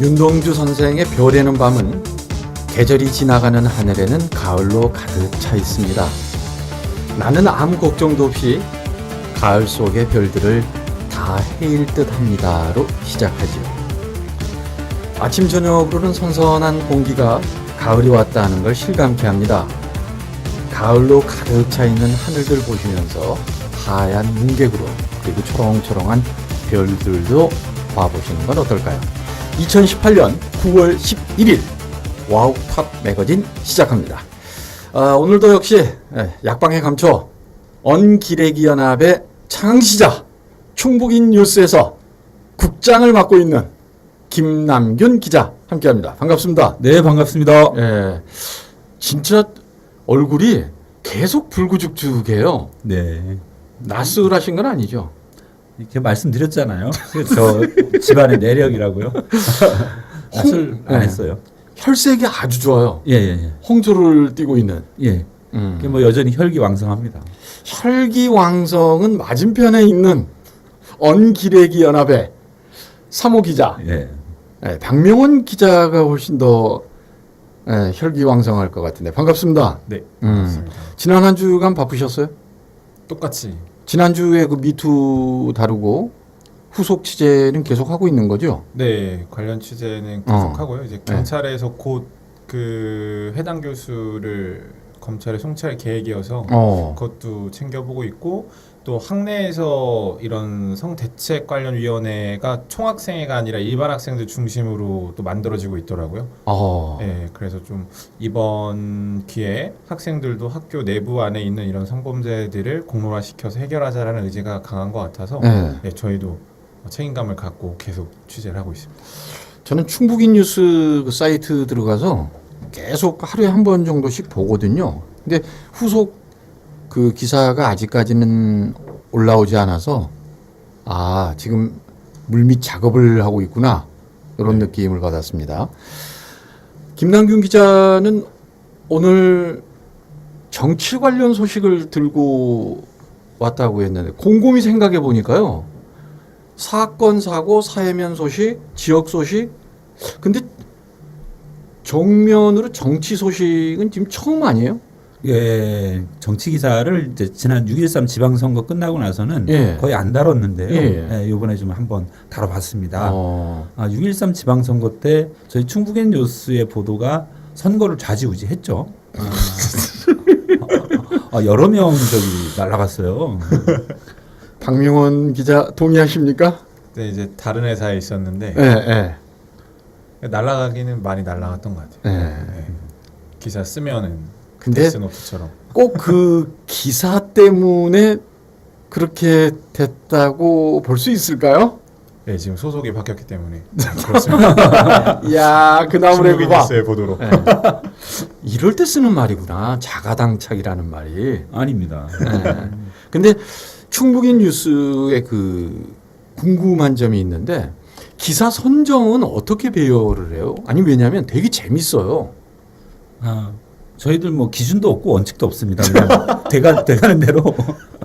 윤동주 선생의 별에는 밤은 계절이 지나가는 하늘에는 가을로 가득 차 있습니다. 나는 아무 걱정도 없이 가을 속의 별들을 다 헤일 듯 합니다로 시작하지요. 아침 저녁으로는 선선한 공기가 가을이 왔다는 걸 실감케 합니다. 가을로 가득 차 있는 하늘들 보시면서 하얀 문객으로 그리고 초롱초롱한 별들도 봐보시는 건 어떨까요? 2018년 9월 11일 와우 팝 매거진 시작합니다. 오늘도 역시 약방의 감초 언기레기 연합의 창시자 충북인 뉴스에서 국장을 맡고 있는 김남균 기자 함께합니다. 반갑습니다. 네, 반갑습니다. 예, 진짜 얼굴이 계속 불구죽죽해요. 네. 낯설하신 건 아니죠? 이렇게 말씀드렸잖아요. 저 집안의 내력이라고요. 낯설 안 했어요. 혈색이 아주 좋아요. 예, 예, 예. 홍조를 띠고 있는. 예. 뭐 여전히 혈기왕성합니다. 혈기왕성은 맞은편에 있는 언기레기 연합의 사모 기자. 예. 박명원 기자가 훨씬 더 혈기왕성할 것 같은데 반갑습니다. 네, 반갑습니다. 지난 한 주간 바쁘셨어요? 똑같이. 지난주에 그 미투 다루고 후속 취재는 계속 하고 있는 거죠? 네, 관련 취재는 계속하고요. 이제 경찰에서 곧 그 해당 교수를 검찰에 송치할 계획이어서 그것도 챙겨보고 있고, 또 학내에서 이런 성대책 관련 위원회가 총학생회가 아니라 일반 학생들 중심으로 또 만들어지고 있더라고요. 네, 그래서 좀 이번 기회에 학생들도 학교 내부 안에 있는 이런 성범죄들을 공론화시켜서 해결하자라는 의지가 강한 것 같아서 네, 저희도 책임감을 갖고 계속 취재를 하고 있습니다. 저는 충북인 뉴스 그 사이트 들어가서 계속 하루에 한 번 정도씩 보거든요. 근데 후속 그 기사가 아직까지는 올라오지 않아서 지금 물밑 작업을 하고 있구나 이런 느낌을 받았습니다. 김남균 기자는 오늘 정치 관련 소식을 들고 왔다고 했는데 곰곰이 생각해 보니까요. 사건, 사고, 사회면 소식, 지역 소식. 근데 정면으로 정치 소식은 지금 처음 아니에요? 예, 정치 기사를 이제 지난 6.13 지방선거 끝나고 나서는 거의 안 다뤘는데요. 이번에 좀 한번 다뤄봤습니다. 6.13 지방선거 때 저희 충북인 뉴스의 보도가 선거를 좌지우지했죠. 여러 명 날아갔어요. 박명원 기자 동의하십니까? 네, 이제 다른 회사에 있었는데 날아가기는 많이 날아갔던 것 같아요. 기사 쓰면은 근데 데스노트처럼 꼭 그 기사 때문에 그렇게 됐다고 볼 수 있을까요? 네, 지금 소속이 바뀌었기 때문에 그렇습니다. 이야, 그 나무래 봐. 뉴스의 보도로. 이럴 때 쓰는 말이구나. 자가당착이라는 말이. 아닙니다. 근데 충북인 뉴스에 그 궁금한 점이 있는데 기사 선정은 어떻게 배열을 해요? 아니 왜냐하면 되게 재밌어요. 저희들 뭐 기준도 없고 원칙도 없습니다. 그냥 돼가는 대로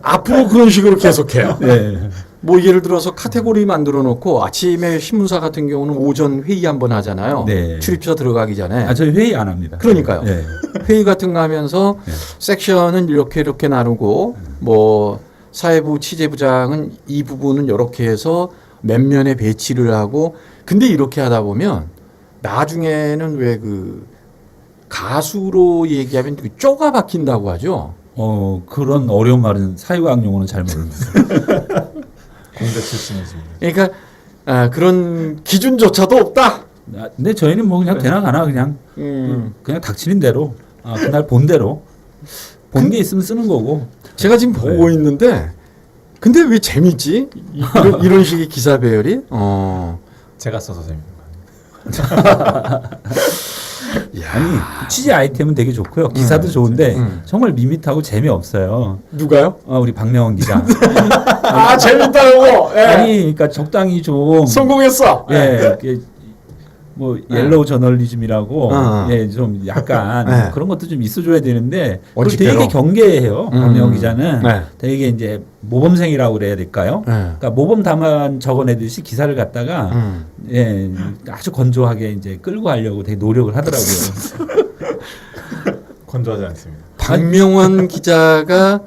앞으로 그런 식으로 계속해요. 네. 뭐 예를 들어서 카테고리 만들어 놓고 아침에 신문사 같은 경우는 오전 회의 한번 하잖아요. 네. 출입처 들어가기 전에. 저희 회의 안 합니다. 그러니까요. 네. 회의 같은 거 하면서 섹션은 이렇게 나누고 뭐 사회부 취재부장은 이 부분은 이렇게 해서 몇 면에 배치를 하고, 근데 이렇게 하다 보면 나중에는 왜 그 가수로 얘기하면 쪼가 박힌다고 하죠. 그런 어려운 말은 사회과학 용어는 잘 모릅니다. 공대 출신이십니다. 그러니까 그런 기준조차도 없다. 근데 저희는 뭐 그냥 되나 가나 그냥 닥치는 대로 그날 본 대로 본 게 있으면 쓰는 거고. 제가 지금 보고 있는데 근데 왜 재밌지? 이런 식의 기사 배열이? 제가 써서 재밌는 거예요. 아니 취재 아이템은 되게 좋고요. 기사도 좋은데 정말 밋밋하고 재미없어요. 누가요? 우리 박명원 기자. 재밌다고. 아니 그러니까 적당히 좀 성공했어. 뭐 옐로우 저널리즘이라고 예, 좀 약간 네. 그런 것도 좀 있어줘야 되는데 그걸 원칙대로. 되게 경계해요. 박명호 기자는 네. 되게 이제 모범생이라고 그래야 될까요? 네. 그러니까 모범 답안 적어내듯이 기사를 갖다가 예, 아주 건조하게 이제 끌고 가려고 되게 노력을 하더라고요. 건조하지 않습니다. 박명원 기자가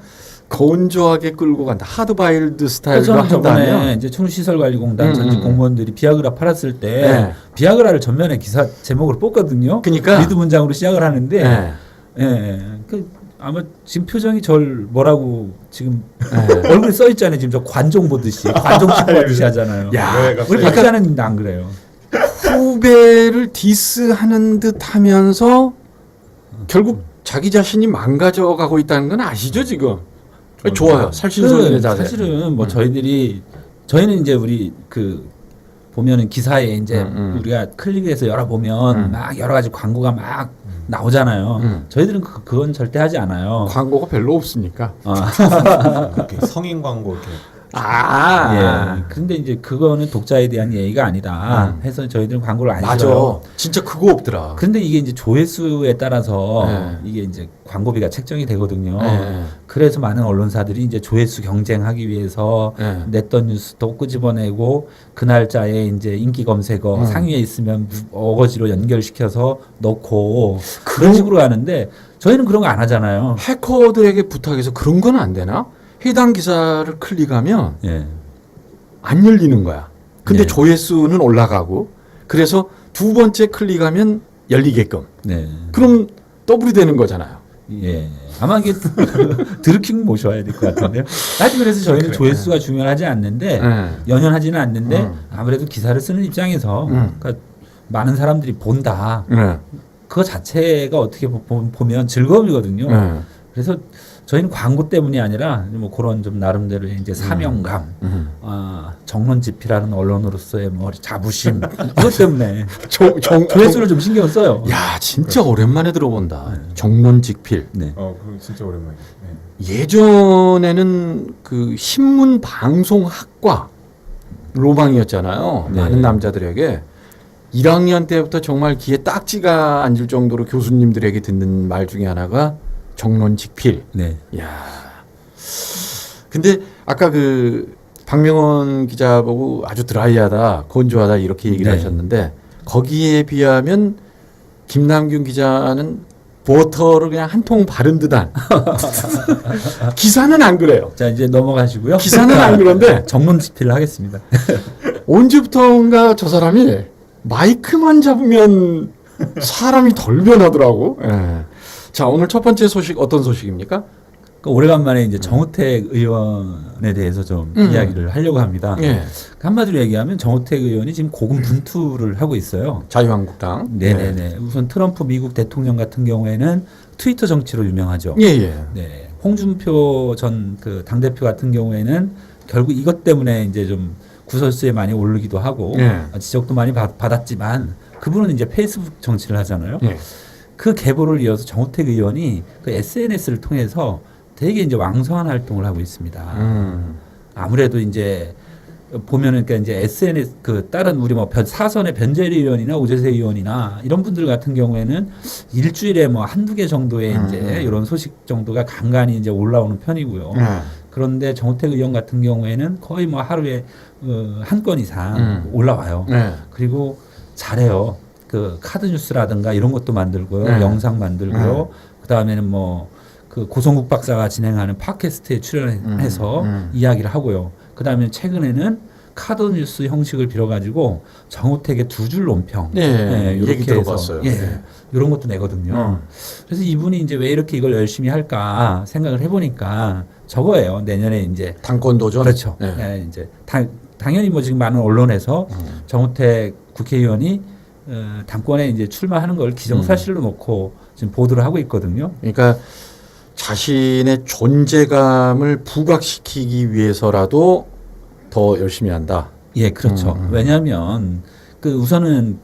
건조하게 끌고 간다. 하드바일드 스타일로 저는 저번에 한다면 이제 충시설관리공단 전직 공무원들이 비아그라 팔았을 때 네. 비아그라를 전면에 기사 제목을 뽑거든요. 그러니까 리드 문장으로 시작을 하는데 네. 예, 그 아마 지금 표정이 절 뭐라고 지금 네. 얼굴에 써 있잖아요. 지금 저 관종 보듯이 관종식 보듯이 하잖아요. 야, 우리 박 기자는 안 그래요. 후배를 디스하는 듯 하면서 결국 자기 자신이 망가져가고 있다는 건 아시죠 지금? 좋아요. 살신소년의 자세. 사실은 뭐 저희는 이제 우리 그 보면은 기사에 이제 우리가 클릭해서 열어보면 막 여러 가지 광고가 막 나오잖아요. 저희들은 그건 절대 하지 않아요. 광고가 별로 없으니까. 이렇게 성인 광고 이렇게 예. 근데 이제 그거는 독자에 대한 예의가 아니다. 해서 저희들은 광고를 안 맞아. 줘요. 진짜 그거 없더라. 그런데 이게 이제 조회수에 따라서 네. 이게 이제 광고비가 책정이 되거든요. 네. 그래서 많은 언론사들이 이제 조회수 경쟁하기 위해서 네. 냈던 뉴스도 끄집어내고 그 날짜에 이제 인기 검색어 상위에 있으면 어거지로 연결시켜서 넣고 그런 식으로 하는데 저희는 그런 거 안 하잖아요. 해커들에게 부탁해서 그런 건 안 되나? 해당 기사를 클릭하면 예. 안 열리는 거야. 근데 네. 조회수는 올라가고 그래서 두 번째 클릭하면 열리게끔. 네. 그럼 더블이 되는 거잖아요. 예. 아마 이게 드루킹 모셔야 될 것 같은데요. 사실 그래서 저희는 조회수가 중요하지 않는데 연연하지는 않는데 아무래도 기사를 쓰는 입장에서 그러니까 많은 사람들이 본다. 그거 자체가 어떻게 보면 즐거움이거든요. 그래서 저희는 광고 때문이 아니라 뭐 그런 좀 나름대로 이제 사명감, 정론지피라는 언론으로서의 뭐 자부심 이것 때문에 조회수를 좀 신경 써요. 야, 진짜 오랜만에 들어본다. 정론직필. 네. 그거 진짜 오랜만이에요. 네. 예전에는 그 신문 방송학과 로망이었잖아요. 네. 많은 남자들에게 1학년 때부터 정말 귀에 딱지가 앉을 정도로 교수님들에게 듣는 말 중에 하나가 정론직필. 네. 야. 근데 아까 그 박명원 기자 보고 아주 드라이하다, 건조하다 이렇게 얘기를 네. 하셨는데 거기에 비하면 김남균 기자는 버터를 그냥 한 통 바른 듯한 기사는 안 그래요. 자 이제 넘어가시고요. 기사는 안 그런데 정론지피를 하겠습니다. 언제부턴가 저 사람이 마이크만 잡으면 사람이 덜 변하더라고. 예. 자, 오늘 첫 번째 소식 어떤 소식입니까? 그러니까 오래간만에 이제 정우택 의원에 대해서 좀 이야기를 하려고 합니다. 예. 한마디로 얘기하면 정우택 의원이 지금 고군분투를 하고 있어요. 자유한국당. 네네네. 우선 트럼프 미국 대통령 같은 경우에는 트위터 정치로 유명하죠. 예, 예. 네. 홍준표 전 그 당대표 같은 경우에는 결국 이것 때문에 이제 좀 구설수에 많이 오르기도 하고 지적도 많이 받았지만 그분은 이제 페이스북 정치를 하잖아요. 예. 그 계보를 이어서 정우택 의원이 그 SNS를 통해서 되게 이제 왕성한 활동을 하고 있습니다. 아무래도 이제 보면은 그러니까 이제 SNS 그 다른 우리 뭐 사선의 변재리 의원이나 오재세 의원이나 이런 분들 같은 경우에는 일주일에 뭐 한두 개 정도의 이제 이런 소식 정도가 간간히 이제 올라오는 편이고요. 그런데 정우택 의원 같은 경우에는 거의 뭐 하루에 한 건 이상 올라와요. 그리고 잘해요. 그 카드 뉴스라든가 이런 것도 만들고요. 영상 만들고요. 그다음에는 뭐 그 고성국 박사가 진행하는 팟캐스트에 출연해서 이야기를 하고요. 그다음에 최근에는 카드 뉴스 형식을 빌어가지고 정우택의 두 줄 논평, 얘기 들어봤어요. 이런 것도 내거든요. 그래서 이분이 이제 왜 이렇게 이걸 열심히 할까 생각을 해보니까 저거예요. 내년에 이제 당권 도전. 그렇죠. 이제 당연히 뭐 지금 많은 언론에서 정우택 국회의원이 당권에 이제 출마하는 걸 기정사실로 놓고 지금 보도를 하고 있거든요. 그러니까 자신의 존재감을 부각시키기 위해서라도 더 열심히 한다. 예, 그렇죠. 왜냐하면 그 우선은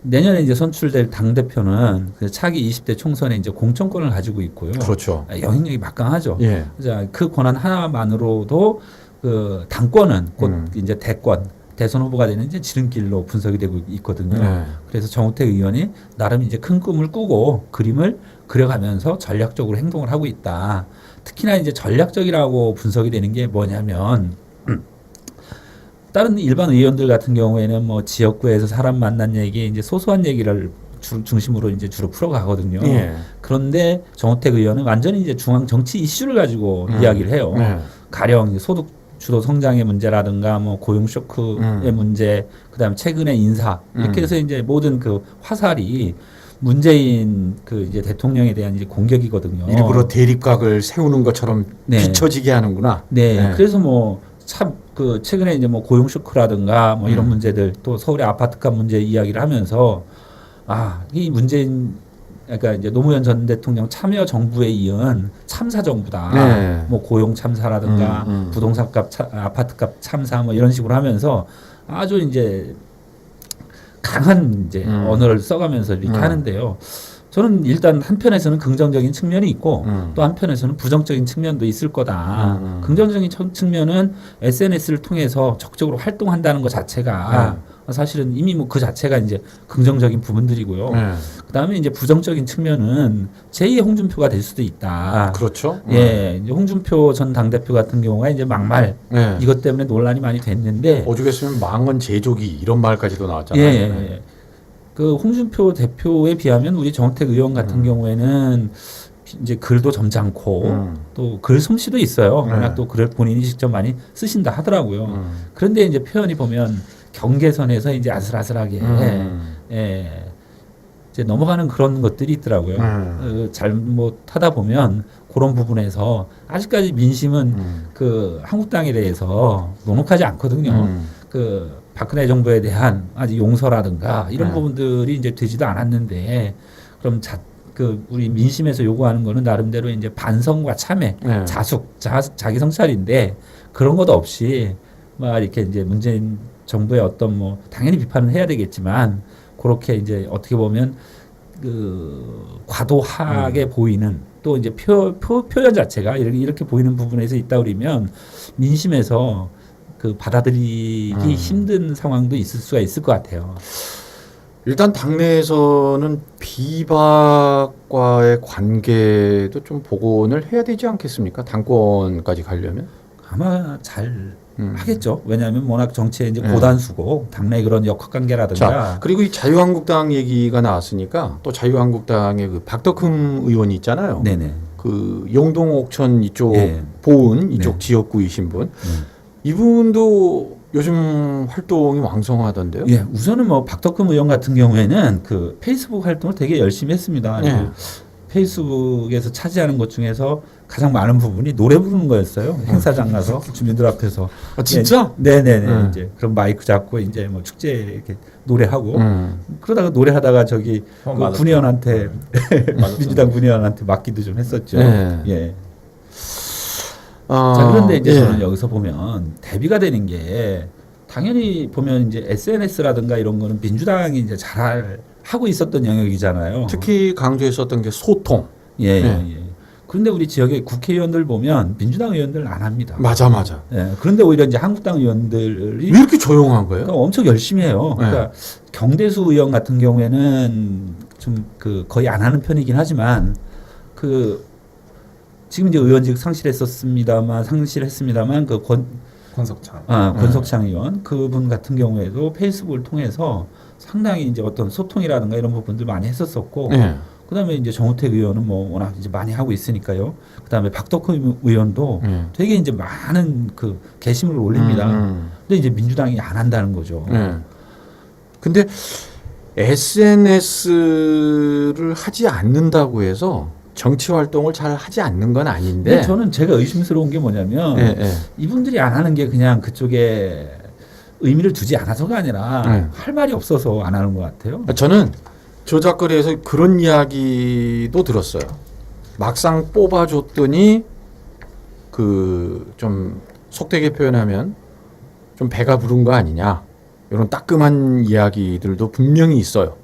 내년에 이제 선출될 당 대표는 그 차기 20대 총선에 이제 공천권을 가지고 있고요. 그렇죠. 영향력이 막강하죠. 예. 자, 그 권한 하나만으로도 그 당권은 곧 이제 대권 대선 후보가 되는 이제 지름길로 분석이 되고 있거든요. 그래서 정우택 의원이 나름 이제 큰 꿈을 꾸고 그림을 그려가면서 전략적으로 행동을 하고 있다. 특히나 이제 전략적이라고 분석이 되는 게 뭐냐면 다른 일반 의원들 같은 경우에는 뭐 지역구에서 사람 만난 얘기, 이제 소소한 얘기를 중심으로 이제 주로 풀어가거든요. 그런데 정우택 의원은 완전히 이제 중앙 정치 이슈를 가지고 이야기를 해요. 가령 소득 주도 성장의 문제라든가 뭐 고용 쇼크의 문제, 그다음에 최근의 인사 이렇게 해서 이제 모든 그 화살이 문재인 그 이제 대통령에 대한 이제 공격이거든요. 일부러 대립각을 세우는 것처럼 비춰지게 하는구나. 그래서 뭐 참 그 최근에 이제 뭐 고용 쇼크라든가 뭐 이런 문제들 또 서울의 아파트값 문제 이야기를 하면서 이 문재인 그러니까 이제 노무현 전 대통령 참여 정부에 이은 참사 정부다. 뭐 고용 참사라든가 부동산값 아파트값 참사 뭐 이런 식으로 하면서 아주 이제 강한 이제 언어를 써가면서 이렇게 하는데요. 저는 일단 한편에서는 긍정적인 측면이 있고 또 한편에서는 부정적인 측면도 있을 거다. 긍정적인 측면은 SNS를 통해서 적극적으로 활동한다는 것 자체가 사실은 이미 뭐 그 자체가 이제 긍정적인 부분들이고요. 그다음에 이제 부정적인 측면은 제2의 홍준표가 될 수도 있다. 그렇죠. 이제 홍준표 전 당대표 같은 경우가 이제 막말 이것 때문에 논란이 많이 됐는데 오죽했으면 망언 제조기 이런 말까지도 나왔잖아요. 그 홍준표 대표에 비하면 우리 정우택 의원 같은 경우에는 이제 글도 점잖고 또 글 솜씨도 있어요. 워낙 또 글을 본인이 직접 많이 쓰신다 하더라고요. 그런데 이제 표현이 보면 경계선에서 이제 아슬아슬하게 이제 넘어가는 그런 것들이 있더라고요. 잘못하다 보면 그런 부분에서 아직까지 민심은 그 한국당에 대해서 녹록하지 않거든요. 그 박근혜 정부에 대한 아직 용서라든가 이런 부분들이 이제 되지도 않았는데 그럼 그 우리 민심에서 요구하는 거는 나름대로 이제 반성과 참회, 자기 성찰인데 그런 것 없이 막 이렇게 이제 문재인 정부의 어떤 뭐 당연히 비판은 해야 되겠지만 그렇게 이제 어떻게 보면 그 과도하게 보이는 또 이제 표현 자체가 이렇게 보이는 부분에서 있다 그러면 민심에서 그 받아들이기 힘든 상황도 있을 수가 있을 것 같아요. 일단 당내에서는 비박과의 관계도 좀 복원을 해야 되지 않겠습니까? 당권까지 가려면? 아마 잘 하겠죠. 왜냐하면 워낙 정치에 이제 고단수고 당내 그런 역학관계라든가. 자, 그리고 이 자유한국당 얘기가 나왔으니까 또 자유한국당의 그 박덕흠 의원이 있잖아요. 그 영동 옥천 이쪽 보은 이쪽 지역구이신 분. 이분도 요즘 활동이 왕성하던데요. 우선은 뭐 박덕흠 의원 같은 경우에는 그 페이스북 활동을 되게 열심히 했습니다. 페이스북에서 차지하는 것 중에서 가장 많은 부분이 노래 부르는 거였어요. 행사장 가서 주민들 앞에서. 진짜? 이제 그럼 마이크 잡고 이제 뭐 축제 이렇게 노래하고 그러다가 노래하다가 저기 그 군의원한테 민주당 군의원한테 맞기도 좀 했었죠. 자, 그런데 이제 저는 여기서 보면 대비가 되는 게 당연히 보면 이제 SNS라든가 이런 거는 민주당이 이제 잘 하고 있었던 영역이잖아요. 특히 강조했었던 게 소통. 그런데 우리 지역의 국회의원들 보면 민주당 의원들 안 합니다. 맞아. 그런데 오히려 이제 한국당 의원들이 왜 이렇게 조용한 거예요? 그러니까 엄청 열심히 해요. 그러니까 경대수 의원 같은 경우에는 좀 그 거의 안 하는 편이긴 하지만 그 지금 이제 의원직 상실했습니다만 그 권석창 의원 그분 같은 경우에도 페이스북을 통해서 상당히 이제 어떤 소통이라든가 이런 부분들 많이 했었었고 그다음에 이제 정우택 의원은 뭐 워낙 이제 많이 하고 있으니까요. 그다음에 박덕흠 의원도 되게 이제 많은 그 게시물을 올립니다. 근데 이제 민주당이 안 한다는 거죠. 근데 SNS를 하지 않는다고 해서 정치 활동을 잘 하지 않는 건 아닌데 저는 제가 의심스러운 게 뭐냐면 이분들이 안 하는 게 그냥 그쪽에 의미를 두지 않아서가 아니라 할 말이 없어서 안 하는 것 같아요. 저는 저작거리에서 그런 이야기도 들었어요. 막상 뽑아줬더니 그 좀 속되게 표현하면 좀 배가 부른 거 아니냐 이런 따끔한 이야기들도 분명히 있어요.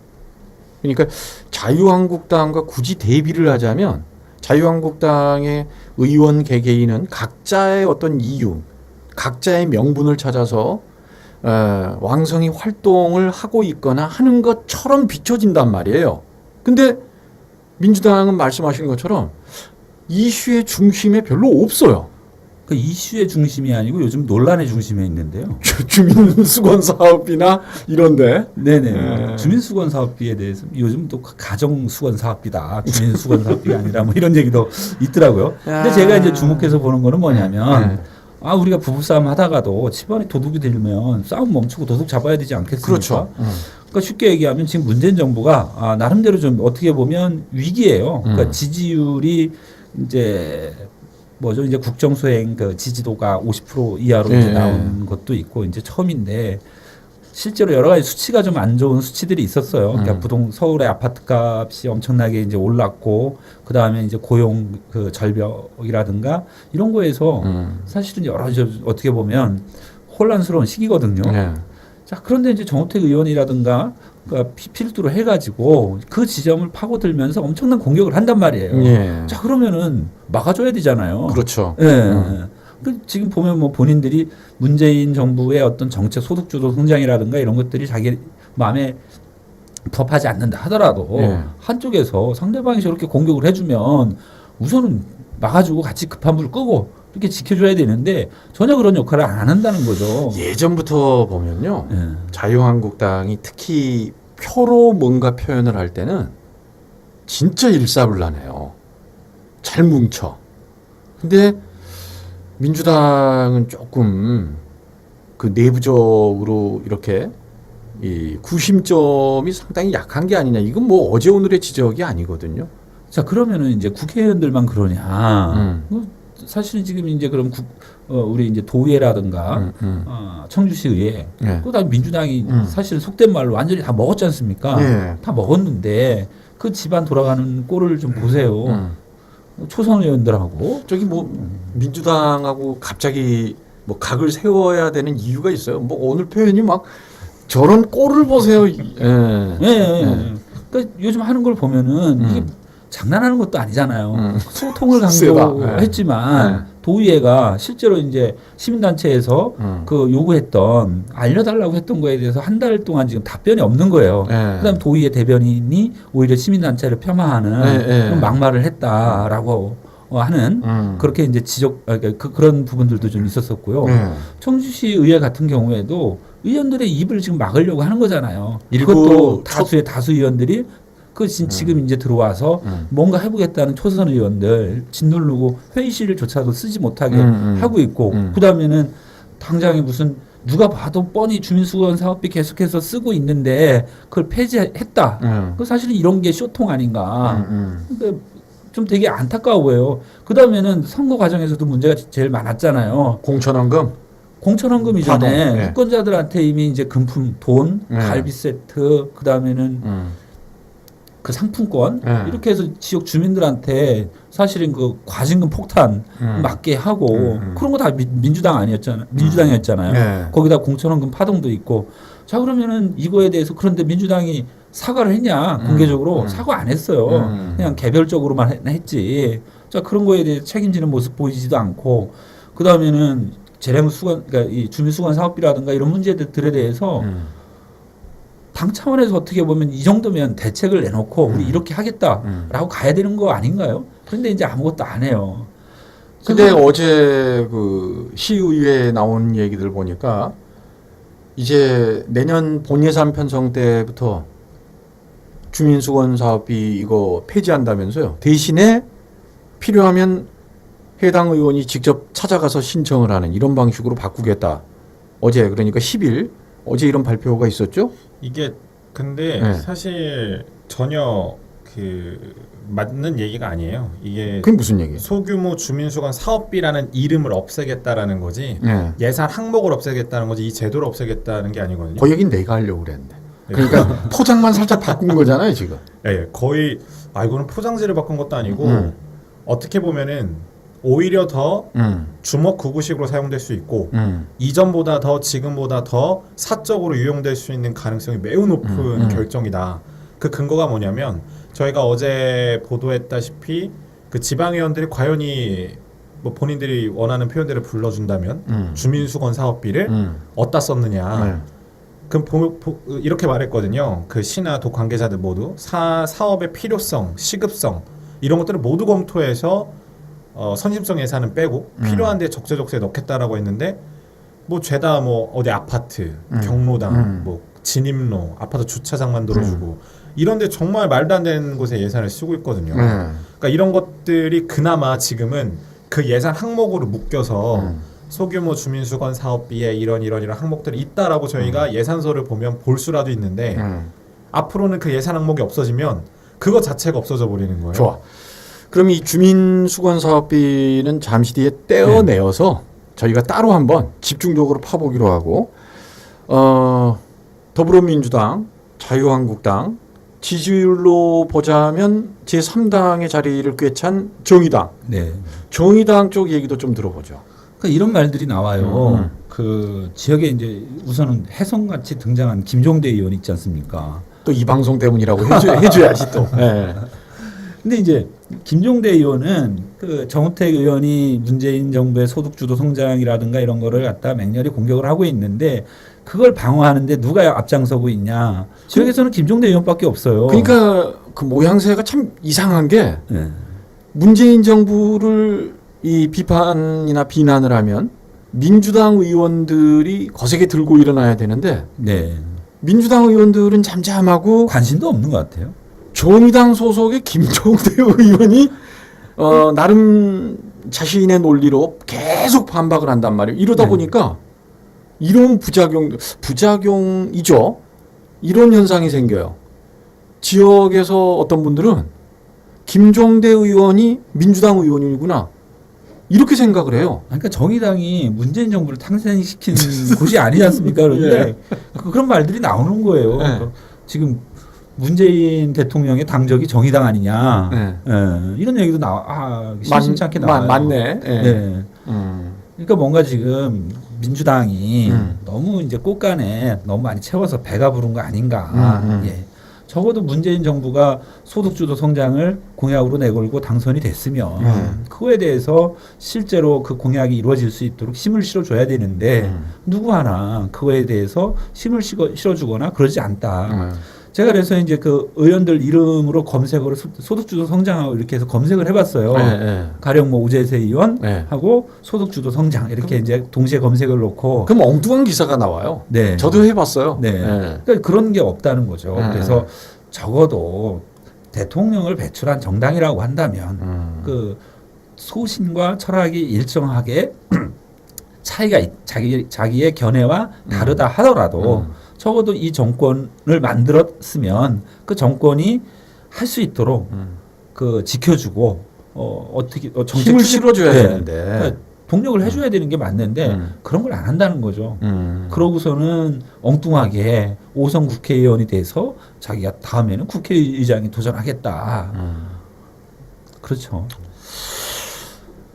그러니까 자유한국당과 굳이 대비를 하자면 자유한국당의 의원 개개인은 각자의 어떤 이유, 각자의 명분을 찾아서 왕성히 활동을 하고 있거나 하는 것처럼 비춰진단 말이에요. 근데 민주당은 말씀하신 것처럼 이슈의 중심에 별로 없어요. 그 이슈의 중심이 아니고 요즘 논란의 중심에 있는데요. 주민수건 사업이나 이런데. 네네. 주민수건 사업비에 대해서 요즘 또 가정수건 사업비다. 주민수건 사업비가 아니라 뭐 이런 얘기도 있더라고요. 근데 제가 이제 주목해서 보는 거는 뭐냐면 우리가 부부싸움 하다가도 집안에 도둑이 들면 싸움 멈추고 도둑 잡아야 되지 않겠습니까? 그렇죠. 그러니까 쉽게 얘기하면 지금 문재인 정부가 나름대로 좀 어떻게 보면 위기예요. 그러니까 지지율이 이제 뭐죠? 이제 국정 수행 그 지지도가 50% 이하로 이제 나온 것도 있고 이제 처음인데 실제로 여러 가지 수치가 좀 안 좋은 수치들이 있었어요. 그러니까 서울의 아파트값이 엄청나게 이제 올랐고 그 다음에 이제 고용 그 절벽이라든가 이런 거에서 사실은 여러 어떻게 보면 혼란스러운 시기거든요. 자, 그런데 이제 정우택 의원이라든가 그러니까 필두로 해가지고 그 지점을 파고들면서 엄청난 공격을 한단 말이에요. 자, 그러면은 막아줘야 되잖아요. 그렇죠. 지금 보면 뭐 본인들이 문재인 정부의 어떤 정책 소득주도 성장이라든가 이런 것들이 자기 마음에 부합하지 않는다 하더라도 한쪽에서 상대방이 저렇게 공격을 해주면 우선은 막아주고 같이 급한 불 끄고 이렇게 지켜줘야 되는데 전혀 그런 역할을 안 한다는 거죠. 예전부터 보면요. 자유한국당이 특히 표로 뭔가 표현을 할 때는 진짜 일사불란해요. 잘 뭉쳐. 근데 민주당은 조금 그 내부적으로 이렇게 이 구심점이 상당히 약한 게 아니냐. 이건 뭐 어제 오늘의 지적이 아니거든요. 자, 그러면은 이제 국회의원들만 그러냐. 사실은 지금 이제 그럼 우리 이제 도의회라든가 청주시의회 그다음 민주당이 사실은 속된 말로 완전히 다 먹었지 않습니까? 다 먹었는데 그 집안 돌아가는 꼴을 좀 보세요. 초선 의원들하고 저기 뭐 민주당하고 갑자기 뭐 각을 세워야 되는 이유가 있어요. 뭐 오늘 표현이 막 저런 꼴을 보세요. 그러니까 요즘 하는 걸 보면은 이게 장난하는 것도 아니잖아요. 소통을 강조했지만 도의회가 실제로 이제 시민단체에서 그 요구했던 알려달라고 했던 거에 대해서 한 달 동안 지금 답변이 없는 거예요. 그다음 도의회 대변인이 오히려 시민단체를 폄하하는 막말을 했다라고 하는 그렇게 이제 그런 부분들도 좀 있었었고요. 청주시 의회 같은 경우에도 의원들의 입을 지금 막으려고 하는 거잖아요. 이것도 다수 의원들이 지금 이제 들어와서 뭔가 해보겠다는 초선 의원들 짓누르고 회의실조차도 쓰지 못하게 하고 있고 그다음에는 당장에 무슨 누가 봐도 뻔히 주민수건 사업비 계속해서 쓰고 있는데 그걸 폐지했다. 그 사실은 이런 게 쇼통 아닌가. 근데 좀 되게 안타까워 보여요. 그다음에는 선거 과정에서도 문제가 제일 많았잖아요. 공천원금 이전에 유권자들한테 이미 이제 금품 돈, 갈비 세트, 그다음에는 그 상품권 이렇게 해서 지역 주민들한테 사실은 그 과징금 폭탄 맞게 하고 그런 거 다 민주당이었잖아요. 거기다 공천원금 파동도 있고 자 그러면은 이거에 대해서 그런데 민주당이 사과를 했냐 공개적으로 사과 안 했어요. 그냥 개별적으로만 했지. 자 그런 거에 대해 책임지는 모습 보이지도 않고 그 다음에는 재량수건 그러니까 이 주민수건 사업비라든가 이런 문제들에 대해서 당 차원에서 어떻게 보면 이 정도면 대책을 내놓고 우리 이렇게 하겠다라고 가야 되는 거 아닌가요? 그런데 이제 아무것도 안 해요. 근데 어제 그 시의회에 나온 얘기들 보니까 이제 내년 본예산 편성 때부터 주민수건 사업비 이거 폐지한다면서요. 대신에 필요하면 해당 의원이 직접 찾아가서 신청을 하는 이런 방식으로 바꾸겠다. 어제 그러니까 10일 어제 이런 발표가 있었죠? 이게 근데 사실 전혀 그 맞는 얘기가 아니에요. 이게 그게 무슨 얘기예요? 소규모 주민수건 사업비라는 이름을 없애겠다라는 거지. 예산 항목을 없애겠다는 거지. 이 제도를 없애겠다는 게 아니거든요. 그 얘기는 내가 하려고 그랬는데. 그러니까 포장만 살짝 바꾼 거잖아요, 지금. 네, 거의 이거는 포장지를 바꾼 것도 아니고 어떻게 보면은 오히려 더 주먹구구식으로 사용될 수 있고 이전보다 더 지금보다 더 사적으로 유용될 수 있는 가능성이 매우 높은 결정이다. 그 근거가 뭐냐면 저희가 어제 보도했다시피 그 지방의원들이 과연 이 뭐 본인들이 원하는 표현대로 불러준다면 주민수건 사업비를 어디다 썼느냐. 그럼 이렇게 말했거든요. 그 시나 도 관계자들 모두 사업의 필요성, 시급성 이런 것들을 모두 검토해서 선심성 예산은 빼고 필요한데 적재적소에 넣겠다라고 했는데 뭐 죄다 뭐 어디 아파트, 경로당, 뭐 진입로, 아파트 주차장 만들어주고 이런데 정말 말도 안 되는 곳에 예산을 쓰고 있거든요. 그러니까 이런 것들이 그나마 지금은 그 예산 항목으로 묶여서 소규모 주민수건 사업비에 이런 항목들이 있다라고 저희가 예산서를 보면 볼 수라도 있는데 앞으로는 그 예산 항목이 없어지면 그거 자체가 없어져 버리는 거예요. 좋아. 그럼 이 주민수건 사업비는 잠시 뒤에 떼어내어서 저희가 따로 한번 집중적으로 파보기로 하고 더불어민주당, 자유한국당 지지율로 보자면 제3당의 자리를 꿰찬 정의당. 네. 정의당 쪽 얘기도 좀 들어보죠. 그러니까 이런 말들이 나와요. 그 지역에 이제 우선은 혜성같이 등장한 김종대 의원 있지 않습니까? 또 이 방송 때문이라고 해줘야지 또. 네. 근데 이제 김종대 의원은 그 정우택 의원이 문재인 정부의 소득주도 성장이라든가 이런 거를 갖다 맹렬히 공격을 하고 있는데 그걸 방어하는데 누가 앞장서고 있냐? 지역에서는 김종대 의원밖에 없어요. 그러니까 그 모양새가 참 이상한 게 문재인 정부를 이 비판이나 비난을 하면 민주당 의원들이 거세게 들고 일어나야 되는데 민주당 의원들은 잠잠하고 관심도 없는 것 같아요. 정의당 소속의 김종대 의원이 나름 자신의 논리로 계속 반박을 한단 말이에요. 이러다 보니까 이런 부작용이죠. 이런 현상이 생겨요. 지역에서 어떤 분들은 김종대 의원이 민주당 의원이구나 이렇게 생각을 해요. 그러니까 정의당이 문재인 정부를 탄생시킨 곳이 아니지 않습니까? 그런데 그런 말들이 나오는 거예요. 지금 문재인 대통령의 당적이 정의당 아니냐 이런 얘기도 나와 심심찮게 나와요. 맞네. 그러니까 뭔가 지금 민주당이 너무 이제 꽃간에 너무 많이 채워서 배가 부른 거 아닌가. 적어도 문재인 정부가 소득주도 성장을 공약으로 내걸고 당선이 됐으면 그거에 대해서 실제로 그 공약이 이루어질 수 있도록 힘을 실어줘야 되는데 누구 하나 그거에 대해서 힘을 실어주거나 그러지 않다. 제가 그래서 이제 그 의원들 이름으로 검색으로 소득주도 성장하고 이렇게 해서 검색을 해봤어요. 가령 뭐 우재세 의원하고 소득주도 성장 이렇게 이제 동시에 검색을 놓고. 그럼 엉뚱한 기사가 나와요. 저도 해봤어요. 그러니까 그런 게 없다는 거죠. 그래서 적어도 대통령을 배출한 정당이라고 한다면 그 소신과 철학이 일정하게 차이가 자기의 견해와 다르다 하더라도. 적어도 이 정권을 만들었으면 그 정권이 할 수 있도록 그 지켜주고 어떻게 정책 힘을 실어줘야 되는데 그러니까 동력을 해줘야 되는 게 맞는데 그런 걸 안 한다는 거죠. 그러고서는 엉뚱하게 5선 국회의원이 돼서 자기가 다음에는 국회의장이 도전하겠다. 그렇죠.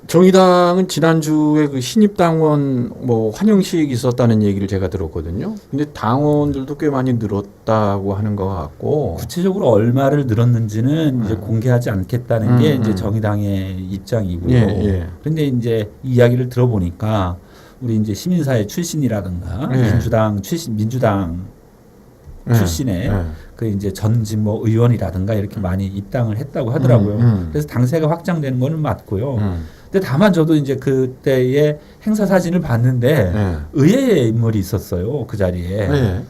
정의당은 지난주에 그 신입당원 뭐 환영식이 있었다는 얘기를 제가 들었거든요. 근데 당원들도 꽤 많이 늘었다고 하는 것 같고. 구체적으로 얼마를 늘었는지는 이제 공개하지 않겠다는 게 이제 정의당의 입장이고요. 그런데 이제 이 이야기를 들어보니까 우리 이제 시민사회 출신이라든가 민주당 출신의 그 이제 전직 뭐 의원이라든가 이렇게 많이 입당을 했다고 하더라고요. 그래서 당세가 확장되는 거는 맞고요. 근데 다만 저도 이제 그때의 행사 사진을 봤는데 의외의 인물이 있었어요. 그 자리에.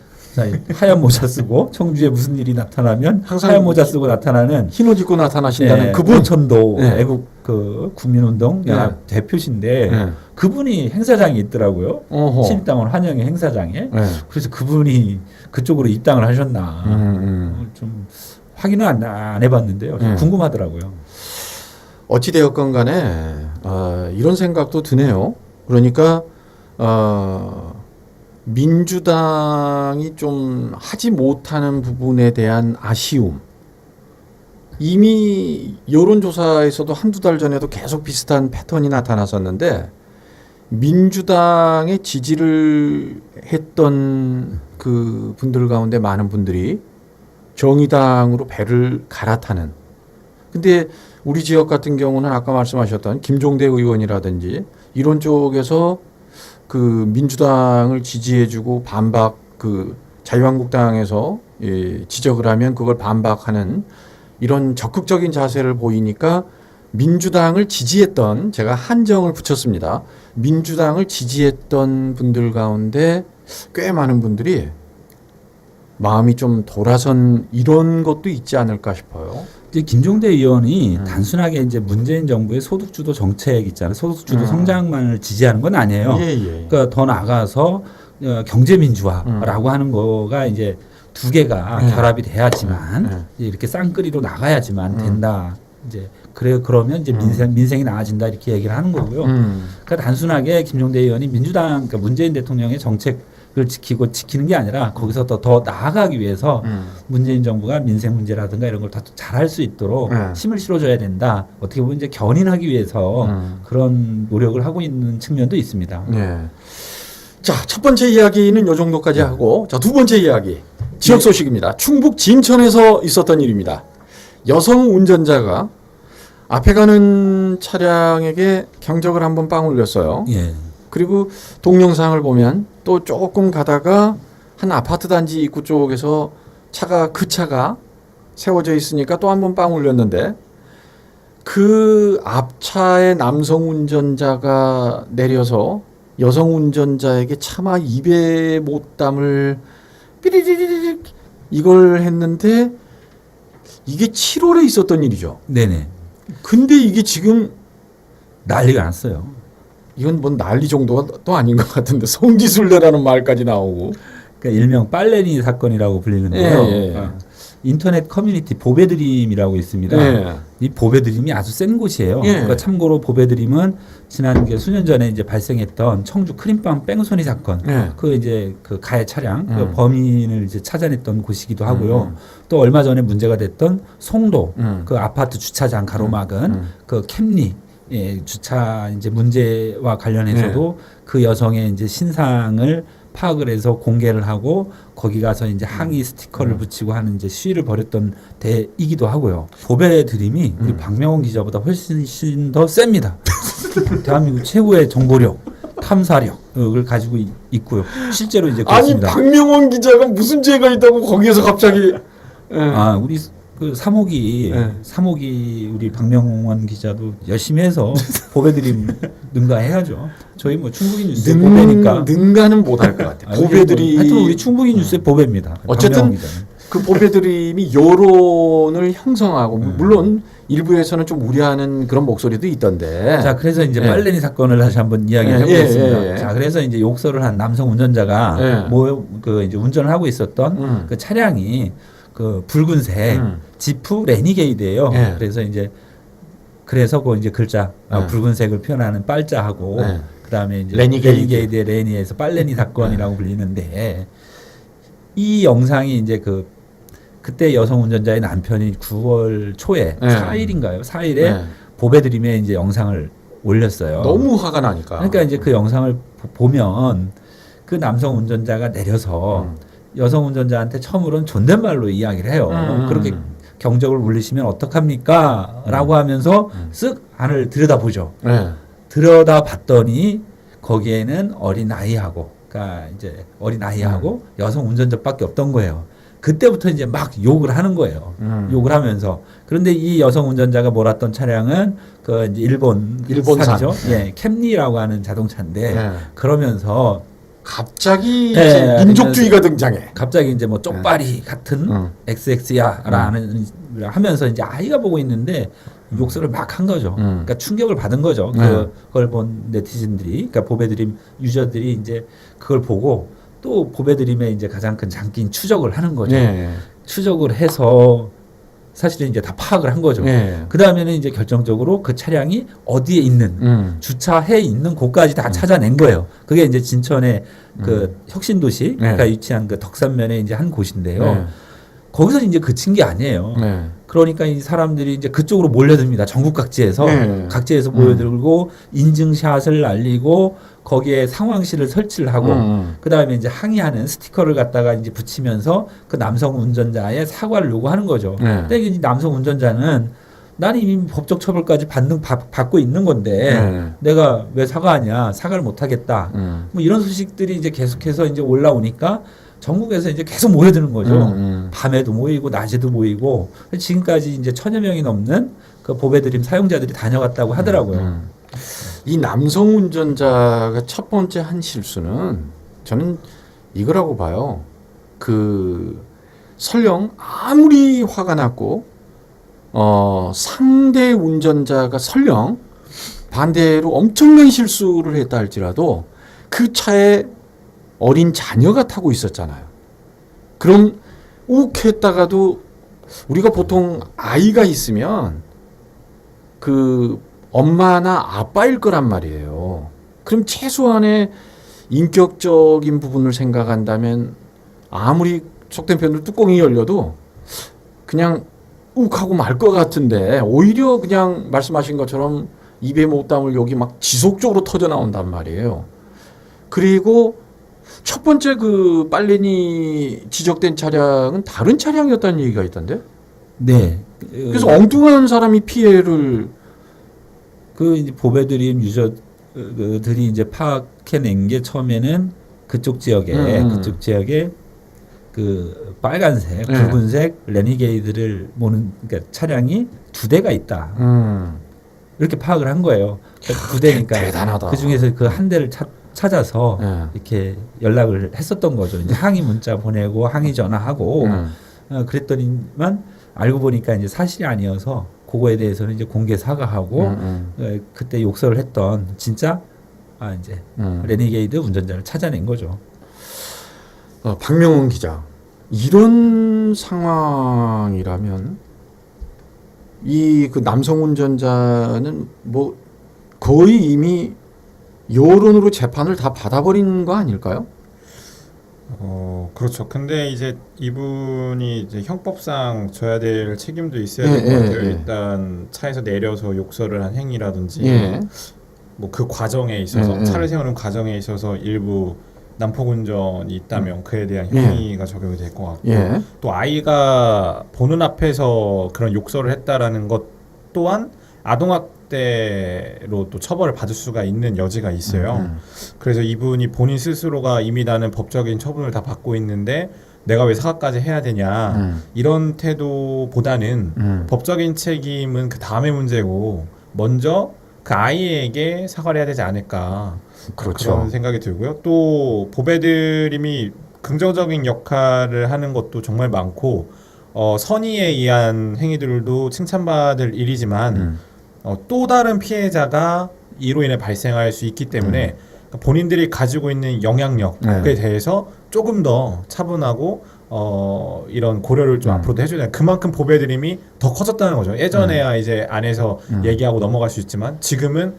하얀 모자 쓰고 청주에 무슨 일이 나타나면 하얀 모자 쓰고 나타나는 흰 옷 입고 나타나신다는 그분. 천도 애국 그 국민운동 연합 대표신데 그분이 행사장에 있더라고요. 신입당원 환영회 행사장에. 그래서 그분이 그쪽으로 입당을 하셨나 좀 확인은 안 해봤는데요. 좀 궁금하더라고요. 어찌되었건 간에 이런 생각도 드네요. 그러니까 민주당이 좀 하지 못하는 부분에 대한 아쉬움. 이미 여론조사에서도 한두 달 전에도 계속 비슷한 패턴이 나타났었는데 민주당의 지지를 했던 그 분들 가운데 많은 분들이 정의당으로 배를 갈아타는 근데 우리 지역 같은 경우는 아까 말씀하셨던 김종대 의원이라든지 이런 쪽에서 그 민주당을 지지해주고 반박 그 자유한국당에서 지적을 하면 그걸 반박하는 이런 적극적인 자세를 보이니까 민주당을 지지했던 제가 한정을 붙였습니다. 민주당을 지지했던 분들 가운데 꽤 많은 분들이 마음이 좀 돌아선 이런 것도 있지 않을까 싶어요. 이제 김종대 의원이 단순하게 이제 문재인 정부의 소득주도 정책 있잖아요. 소득주도 성장만을 지지하는 건 아니에요. 그러니까 더 나아가서 경제민주화라고 하는 거가 이제 두 개가 결합이 돼야지만 이렇게 쌍끌이로 나가야지만 된다. 이제 그러면 이제 민생이 나아진다 이렇게 얘기를 하는 거고요. 그러니까 단순하게 김종대 의원이 민주당 그러니까 문재인 대통령의 정책을 지키는 게 아니라 거기서 더 나아가기 위해서 문재인 정부가 민생 문제라든가 이런 걸 더 잘할 수 있도록 힘을 실어줘야 된다. 어떻게 보면 이제 견인하기 위해서 그런 노력을 하고 있는 측면도 있습니다. 네. 자, 첫 번째 이야기는 요 정도까지 하고 자, 두 번째 이야기 지역 소식입니다. 충북 진천에서 있었던 일입니다. 여성 운전자가 앞에 가는 차량에게 경적을 한번 빵 울렸어요. 예. 그리고 동영상을 보면 또 조금 가다가 한 아파트 단지 입구 쪽에서 그 차가 세워져 있으니까 또 한번 빵 울렸는데 그 앞차의 남성 운전자가 내려서 여성 운전자에게 차마 입에 못 담을 삐리리리리 이걸 했는데 이게 7월에 있었던 일이죠. 네네. 근데 이게 지금 난리가 났어요. 이건 뭔 난리 정도가 또 아닌 것 같은데 성지순례라는 말까지 나오고. 그러니까 일명 빨래니 사건이라고 불리는데요. 인터넷 커뮤니티 보배드림이라고 있습니다. 이 보배드림이 아주 센 곳이에요. 그러니까 참고로 보배드림은 지난 수년 전에 이제 발생했던 청주 크림빵 뺑소니 사건, 그 가해 차량 그 범인을 이제 찾아냈던 곳이기도 하고요. 또 얼마 전에 문제가 됐던 송도 그 아파트 주차장 가로막은 그 캠리 주차 이제 문제와 관련해서도 그 여성의 이제 신상을 파악을 해서 공개를 하고 거기 가서 이제 항의 스티커를 붙이고 하는 이제 시위를 벌였던 데이기도 하고요. 보배 드림이 우리 박명원 기자보다 훨씬 더 셉니다. 대한민국 최고의 정보력, 탐사력을 가지고 있고요. 실제로 이제 그렇습니다. 아니 박명원 기자가 무슨 죄가 있다고 거기에서 갑자기 우리 그 사목이 우리 박명원 기자도 열심히 해서 보배드림 능가해야죠. 저희 뭐 충북이 뉴스의 보배니까 능가는 못할 것 같아요. 보배드림 하여튼 우리 충북이 뉴스의 보배입니다. 어쨌든 그 보배드림이 여론을 형성하고 물론 일부에서는 좀 우려하는 그런 목소리도 있던데. 자 그래서 이제 빨래니 사건을 다시 한번 이야기해 보겠습니다. 자 그래서 이제 욕설을 한 남성 운전자가 그 이제 운전을 하고 있었던 그 차량이 그 붉은색 지프 레니게이드예요. 그래서 그 이제 글자 붉은색을 표현하는 빨자하고 그다음에 이제 레니게이드의 레니에서 빨래니 사건이라고 불리는데 이 영상이 이제 그때 여성 운전자의 남편이 9월 초에 4일인가요? 4일에 보배드림에 이제 영상을 올렸어요. 너무 화가 나니까. 그러니까 이제 그 영상을 보면 그 남성 운전자가 내려서 여성 운전자한테 처음으로는 존댓말로 이야기를 해요. 그렇게 경적을 울리시면 어떡합니까? 라고 하면서 쓱 안을 들여다보죠. 들여다봤더니 거기에는 어린아이하고 그러니까 이제 어린아이하고 여성 운전자밖에 없던 거예요. 그때부터 이제 막 욕을 하는 거예요. 욕을 하면서. 그런데 이 여성 운전자가 몰았던 차량은 그 이제 일본산이죠. 캠리라고 하는 자동차인데 그러면서 갑자기 민족주의가 등장해. 갑자기 이제 뭐 쪽발이 같은 XX야라는 하면서 이제 아이가 보고 있는데 욕설을 막 한 거죠. 그러니까 충격을 받은 거죠. 그걸 본 네티즌들이, 그러니까 보배드림 유저들이 이제 그걸 보고 또 보배드림의 이제 가장 큰 장기인 추적을 하는 거죠. 추적을 해서 사실은 이제 다 파악을 한 거죠. 그 다음에는 이제 결정적으로 그 차량이 어디에 있는 주차해 있는 곳까지 다 찾아낸 거예요. 그게 이제 진천의 그 혁신도시가 위치한 그 덕산면에 이제 한 곳인데요. 거기서 이제 그친 게 아니에요. 그러니까 이 사람들이 이제 그쪽으로 몰려듭니다. 전국 각지에서 각지에서 모여들고 인증샷을 날리고 거기에 상황실을 설치를 하고 그 다음에 이제 항의하는 스티커를 갖다가 이제 붙이면서 그 남성 운전자의 사과를 요구하는 거죠. 근데 이 남성 운전자는 나는 이미 법적 처벌까지 받고 있는 건데 내가 왜 사과하냐, 사과를 못 하겠다. 뭐 이런 소식들이 이제 계속해서 이제 올라오니까 전국에서 이제 계속 모여드는 거죠. 밤에도 모이고 낮에도 모이고 지금까지 이제 1,000여 명이 넘는 그 보배드림 사용자들이 다녀갔다고 하더라고요. 이 남성 운전자가 첫 번째 한 실수는 저는 이거라고 봐요. 그 설령 아무리 화가 났고 상대 운전자가 설령 반대로 엄청난 실수를 했다 할지라도 그 차에 어린 자녀가 타고 있었잖아요. 그럼 욱했다가도 우리가 보통 아이가 있으면 그 엄마나 아빠일 거란 말이에요. 그럼 최소한의 인격적인 부분을 생각한다면 아무리 속된 편으로 뚜껑이 열려도 그냥 욱하고 말 것 같은데 오히려 그냥 말씀하신 것처럼 입에 못담을 여기 막 지속적으로 터져 나온단 말이에요. 그리고 첫 번째 그 빨린이 지적된 차량은 다른 차량이었다는 얘기가 있던데? 네. 그래서 엉뚱한 사람이 피해를 그 이제 보배드림 유저들이 이제 파악해낸 게 처음에는 그쪽 지역에 그 빨간색, 붉은색 레니게이드를 모는 그러니까 차량이 2대가 있다. 이렇게 파악을 한 거예요. 그러니까 2대니까 대단하다. 그 중에서 그 한 대를 찾아서 이렇게 연락을 했었던 거죠. 이제 항의 문자 보내고 항의 전화하고 그랬더니만 알고 보니까 이제 사실이 아니어서 그거에 대해서는 이제 공개 사과하고 그때 욕설을 했던 진짜 이제 레니게이드 운전자를 찾아낸 거죠. 박명훈 기자, 이런 상황이라면 이 그 남성 운전자는 뭐 거의 이미 여론으로 재판을 다 받아버린 거 아닐까요? 그렇죠. 근데 이제 이분이 이제 형법상 져야 될 책임도 있어야 될 것 같아요. 일단 차에서 내려서 욕설을 한 행위라든지 뭐 그 과정에 있어서 차를 세우는 과정에 있어서 일부 난폭 운전이 있다면 그에 대한 형의가 적용이 될 것 같고 또 아이가 보는 앞에서 그런 욕설을 했다라는 것 또한 아동학대로 또 처벌을 받을 수가 있는 여지가 있어요. 그래서 이분이 본인 스스로가 이미 나는 법적인 처분을 다 받고 있는데 내가 왜 사과까지 해야 되냐 이런 태도보다는 법적인 책임은 그 다음의 문제고 먼저 그 아이에게 사과를 해야 되지 않을까. 그렇죠. 그런 생각이 들고요. 또 보배드림이 긍정적인 역할을 하는 것도 정말 많고 선의에 의한 행위들도 칭찬받을 일이지만 또 다른 피해자가 이로 인해 발생할 수 있기 때문에 본인들이 가지고 있는 영향력에 대해서 조금 더 차분하고 이런 고려를 좀 앞으로도 해줘야 돼요. 그만큼 보배드림이 더 커졌다는 거죠. 예전에야 이제 안에서 얘기하고 넘어갈 수 있지만 지금은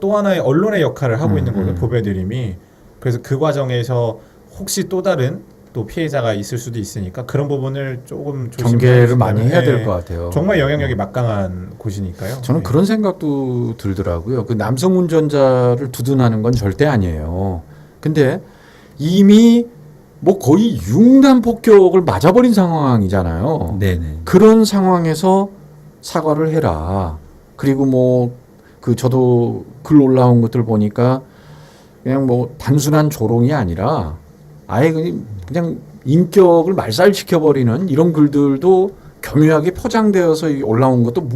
또 하나의 언론의 역할을 하고 있는 거예요. 보배드림이. 그래서 그 과정에서 혹시 또 다른 또 피해자가 있을 수도 있으니까 그런 부분을 조금 경계를 많이 해야 될 것 같아요. 정말 영향력이 막강한 곳이니까요. 저는 그런 생각도 들더라고요. 그 남성 운전자를 두둔하는 건 절대 아니에요. 근데 이미 뭐 거의 융단 폭격을 맞아버린 상황이잖아요. 네네. 그런 상황에서 사과를 해라. 그리고 뭐 그 저도 글 올라온 것들 보니까 그냥 뭐 단순한 조롱이 아니라 아예 그냥 인격을 말살시켜버리는 이런 글들도 교묘하게 포장되어서 올라온 것도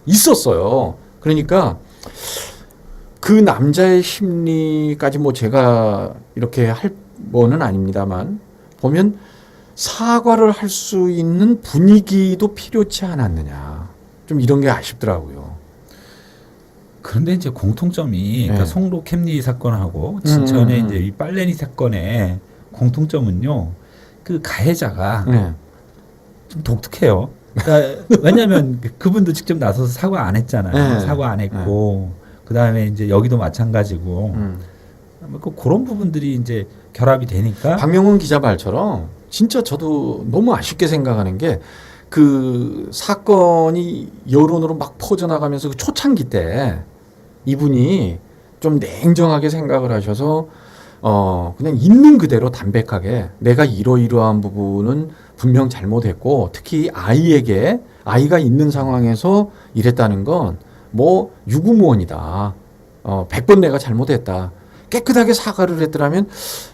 있었어요. 그러니까 그 남자의 심리까지 뭐 제가 이렇게 할 거는 아닙니다만 보면 사과를 할 수 있는 분위기도 필요치 않았느냐. 좀 이런 게 아쉽더라고요. 그런데 이제 공통점이 그러니까 송로 캠리 사건하고 진천의 이제 이 빨래니 사건의 공통점은요. 그 가해자가 좀 독특해요. 그러니까 왜냐하면 그분도 직접 나서서 사과 안 했잖아요. 사과 안 했고 그 다음에 이제 여기도 마찬가지고 그런 부분들이 이제 결합이 되니까. 박명훈 기자 말처럼 진짜 저도 너무 아쉽게 생각하는 게 그 사건이 여론으로 막 퍼져나가면서 그 초창기 때 이분이 좀 냉정하게 생각을 하셔서 그냥 있는 그대로 담백하게 내가 이러이러한 부분은 분명 잘못했고 특히 아이에게 아이가 있는 상황에서 이랬다는 건 뭐 유구무원이다. 100번 내가 잘못했다. 깨끗하게 사과를 했더라면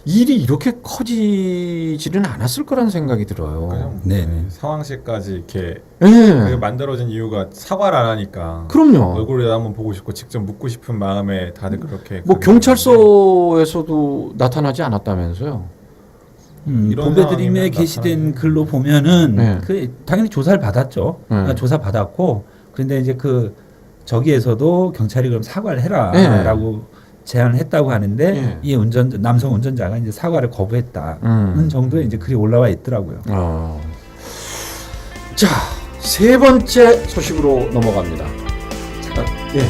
일이 이렇게 커지지는 않았을 거라는 생각이 들어요. 네. 상황실까지 이렇게 네. 만들어진 이유가 사과를 안 하니까. 그럼요. 얼굴을 한번 보고 싶고 직접 묻고 싶은 마음에 다들 그렇게. 뭐 경찰서에서도 나타나지 않았다면서요. 보배드림에 게시된 글로 보면은 네. 그 당연히 조사를 받았죠. 네. 조사 받았고 그런데 이제 그 저기에서도 경찰이 그럼 사과를 해라라고 제안을 했다고 하는데 이 남성 운전자가 이제 사과를 거부했다는 정도의 이제 글이 올라와 있더라고요. 자, 세 번째 소식으로 넘어갑니다. 잠깐. 예.